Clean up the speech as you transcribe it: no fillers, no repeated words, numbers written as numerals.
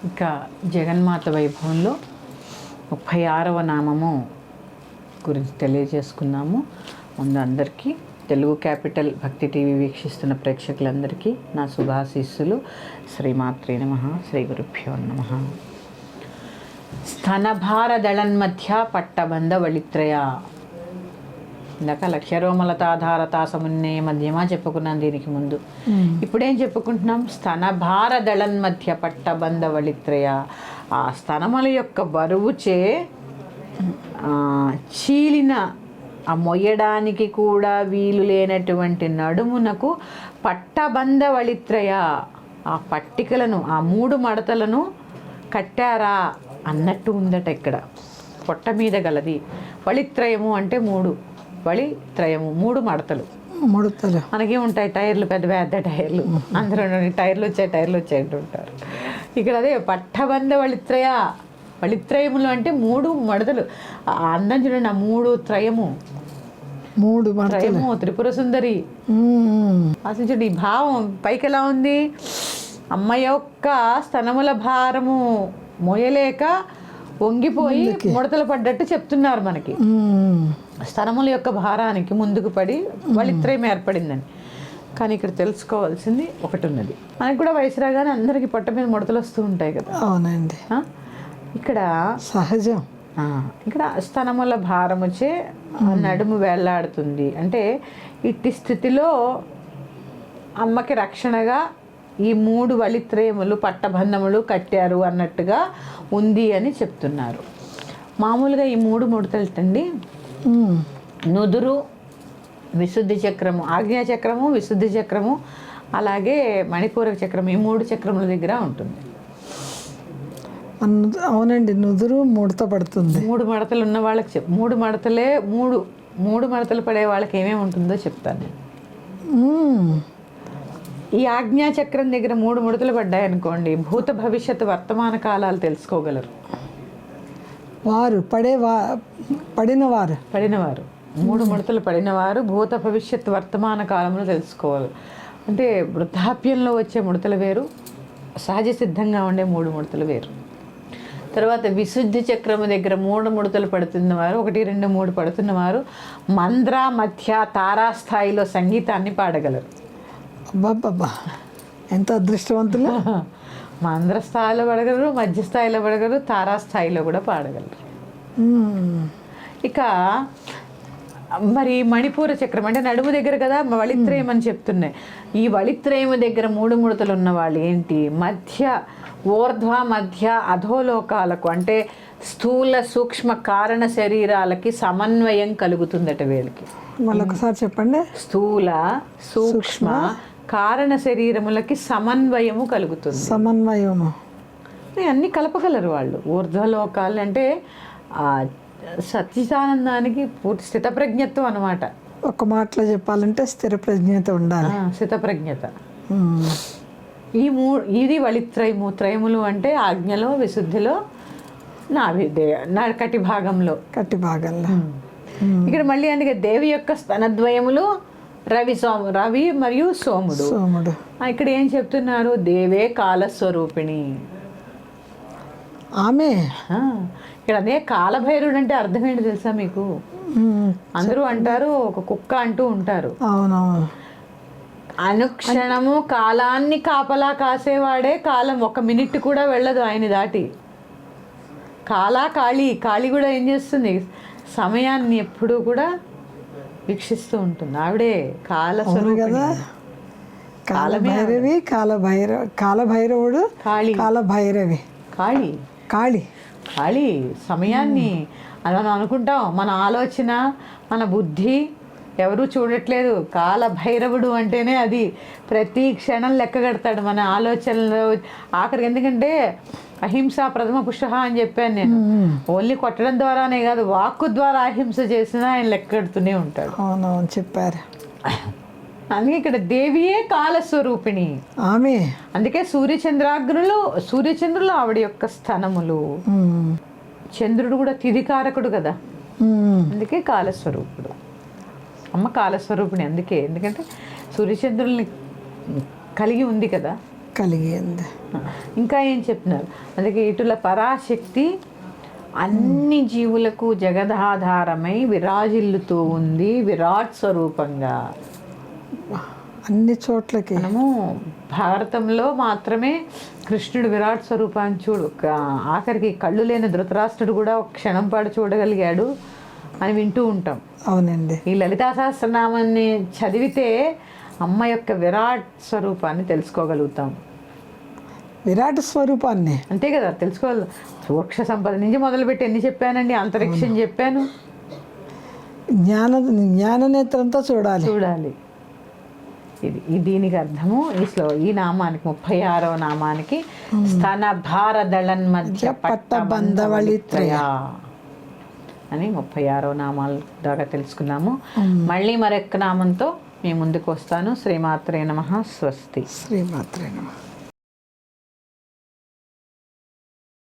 ఇక జగన్మాత వైభవంలో 36వ నామము గురించి తెలియజేసుకున్నాము. ముందు అందరికీ తెలుగు క్యాపిటల్ భక్తి టీవీ వీక్షిస్తున్న ప్రేక్షకులందరికీ నా శుభాశీస్సులు. శ్రీమాత్రే నమః, శ్రీ గురుభ్యో నమః. స్తనభారదళన్మధ్య పట్టబంధ వళిత్రయ. ఇందాక లక్ష్యరోమలతాధారతా సమున్నే మధ్యమా చెప్పుకున్నాం దీనికి ముందు. ఇప్పుడేం చెప్పుకుంటున్నాం? స్తనభారదళన్ మధ్య పట్టబంధ వళిత్రయ. ఆ స్తనముల యొక్క బరువుచే చీలిన ఆ మొయ్యడానికి కూడా వీలు లేనటువంటి నడుమునకు పట్టబంధ వళిత్రయ. ఆ పట్టికలను, ఆ 3 మడతలను కట్టారా అన్నట్టు ఉందట. ఇక్కడ పొట్ట మీద గలది. వళిత్రయము అంటే 3, వళిత్రయము 3 మడతలు. మనకి ఉంటాయి టైర్లు, పెద్ద పెద్ద టైర్లు, అందులో టైర్లు వచ్చాయి అంటుంటారు. ఇక్కడ అదే పట్టబంధ వళిత్రయ. వళిత్రయములు అంటే 3 మడతలు. అందం చూడండి, ఆ 3 త్రయము, 3 త్రయము త్రిపుర సుందరి. అసలు చూడండి ఈ భావం పైకి ఎలా ఉంది. అమ్మ యొక్క స్తనముల భారము మోయలేక వంగిపోయి ముడతలు పడ్డట్టు చెప్తున్నారు మనకి. స్తనముల యొక్క భారానికి ముందుకు పడి వళిత్రయం ఏర్పడిందని. కానీ ఇక్కడ తెలుసుకోవాల్సింది ఒకటి ఉన్నది. మనకి కూడా వయసు రాగానే అందరికి పొట్ట మీద ముడతలు వస్తూ ఉంటాయి కదా. అవునండి, ఇక్కడ సహజం. ఇక్కడ స్తనముల భారముచే నడుము వేళ్లాడుతుంది అంటే ఇట్టి స్థితిలో అమ్మకి రక్షణగా ఈ 3 వళిత్రయములు పట్టబంధములు కట్టారు అన్నట్టుగా ఉంది అని చెప్తున్నారు. మామూలుగా ఈ 3 ముడతలటండి నుదురు, విశుద్ధి చక్రము, ఆజ్ఞా చక్రము, విశుద్ధి చక్రము, అలాగే మణిపూరక చక్రం, ఈ 3 చక్రముల దగ్గర ఉంటుంది. అవునండి, నుదురు ముడత పడుతుంది. 3 మడతలు ఉన్న వాళ్ళకి 3 మడతలే 3 మడతలు పడే వాళ్ళకి ఏమేమి ఉంటుందో చెప్తాను నేను. ఈ ఆజ్ఞా చక్రం దగ్గర 3 ముడతలు పడ్డాయనుకోండి, భూత భవిష్యత్తు వర్తమాన కాలాలు తెలుసుకోగలరు. పడినవారు 3 ముడతలు పడినవారు భూత భవిష్యత్తు వర్తమాన కాలంలో తెలుసుకోవాలి. అంటే వృద్ధాప్యంలో వచ్చే ముడతలు వేరు, సహజ సిద్ధంగా ఉండే 3 ముడతలు వేరు. తర్వాత విశుద్ధి చక్రము దగ్గర 3 ముడతలు పడుతున్నవారు, 1, 2, 3 పడుతున్నవారు మంద్ర మధ్య తారాస్థాయిలో సంగీతాన్ని పాడగలరు. అబ్బాబ్బా, ఎంత అదృష్టవంతులు! మంద్ర స్థాయిలో పడగలరు, మధ్య స్థాయిలో పడగలరు, తారాస్థాయిలో కూడా పాడగలరు. ఇక మరి మణిపూర చక్రం అంటే నడుము దగ్గర కదా వళిత్రయం అని చెప్తున్నాయి. ఈ వళిత్రయము దగ్గర 3 ముడతలు ఉన్న వాళ్ళు ఏంటి, ఊర్ధ్వ మధ్య అధోలోకాలకు అంటే స్థూల సూక్ష్మ కారణ శరీరాలకి సమన్వయం కలుగుతుందట వీళ్ళకి. మళ్ళొకసారి చెప్పండి. స్థూల సూక్ష్మ కారణ శరీరములకి సమన్వయము కలుగుతుంది. సమన్వయము అన్ని కలపగలరు వాళ్ళు. ఊర్ధ్వలోకాలు అంటే సచ్చిదానందానికి పూర్తి స్థితప్రజ్ఞత్వం అనమాట. ఒక మాటలో చెప్పాలంటే స్థిర ప్రజ్ఞత ఉండాలి, స్థితప్రజ్ఞత. ఇది వళిత్రయము. త్రయములు అంటే ఆజ్ఞలో, విశుద్ధిలో, కటి భాగంలో. ఇక్కడ మళ్ళీ అందుకే దేవి యొక్క స్తనద్వయములు రవి మరియు సోముడు. ఇక్కడ ఏం చెప్తున్నారు? దేవే కాలస్వరూపిణి ఆమె. ఇక్కడ అదే కాలభైరుడు అంటే అర్థం ఏంటి తెలుసా మీకు? అందరూ అంటారు ఒక కుక్క అంటూ ఉంటారు. అవునవును. అనుక్షణము కాలాన్ని కాపలా కాసేవాడే. కాలం 1 మినిట్ కూడా వెళ్ళదు ఆయన దాటి. కాళి కూడా ఏం చేస్తుంది? సమయాన్ని ఎప్పుడూ కూడా వీక్షిస్తూ ఉంటుంది. ఆవిడే కాలస్వరూపిణి. కాలభైరవుడు, కాలభైరవి, కాళి సమయాన్ని మనం అనుకుంటాం. మన ఆలోచన, మన బుద్ధి ఎవరు చూడట్లేదు. కాలభైరవుడు అంటేనే అది ప్రతి క్షణం లెక్క కడతాడు మన ఆలోచనలో. ఆఖరికి ఎందుకంటే అహింస ప్రథమ పుష్ప అని చెప్పాను నేను. ఓన్లీ కొట్టడం ద్వారానే కాదు, వాక్కు ద్వారా అహింస చేసినా ఆయన లెక్క కడుతూనే ఉంటాడు. అవునవును, చెప్పారు. అందుకే ఇక్కడ దేవియే కాలస్వరూపిణి ఆమె. అందుకే సూర్యచంద్రులు ఆవిడ యొక్క స్థనములు. చంద్రుడు కూడా తిథికారకుడు కదా, అందుకే కాలస్వరూపుడు. అమ్మ కాలస్వరూపిణి. ఎందుకంటే సూర్యచంద్రుల్ని కలిగి ఉంది కదా. కలిగి ఉంది. ఇంకా ఏం చెప్తున్నారు, అందుకే ఇటుల పరాశక్తి అన్ని జీవులకు జగదాధారమై విరాజిల్లుతూ ఉంది విరాట్ స్వరూపంగా. అన్ని చోట్లకి మనము భారతంలో మాత్రమే కృష్ణుడు విరాట్ స్వరూపాన్ని ఆఖరికి కళ్ళు లేని ధృతరాష్ట్రుడు కూడా ఒక క్షణం పాటు చూడగలిగాడు అని వింటూ ఉంటాం. అవునండి. ఈ లలితా సహస్రనామాన్ని చదివితే అమ్మ యొక్క విరాట్ స్వరూపాన్ని తెలుసుకోగలుగుతాం. విరాట్ స్వరూపాన్ని అంతే కదా తెలుసుకోవాలి. వృక్ష సంపద నుంచి మొదలుపెట్టి ఎన్ని చెప్పానండి, అంతరిక్షం చెప్పాను. జ్ఞాననేత్రంతో చూడాలి. ఇది దీనికి అర్థము ఈ నామానికి 36వ నామానికి స్తన భారదళన్ మధ్య పట్టబంధవళిత్రయ అని 36వ నామాల దాకా తెలుసుకున్నాము. మళ్ళీ మరొక నామంతో మీ ముందుకు వస్తాను. శ్రీమాత్రే నమః. స్వస్తి. శ్రీమాత్రే నమః.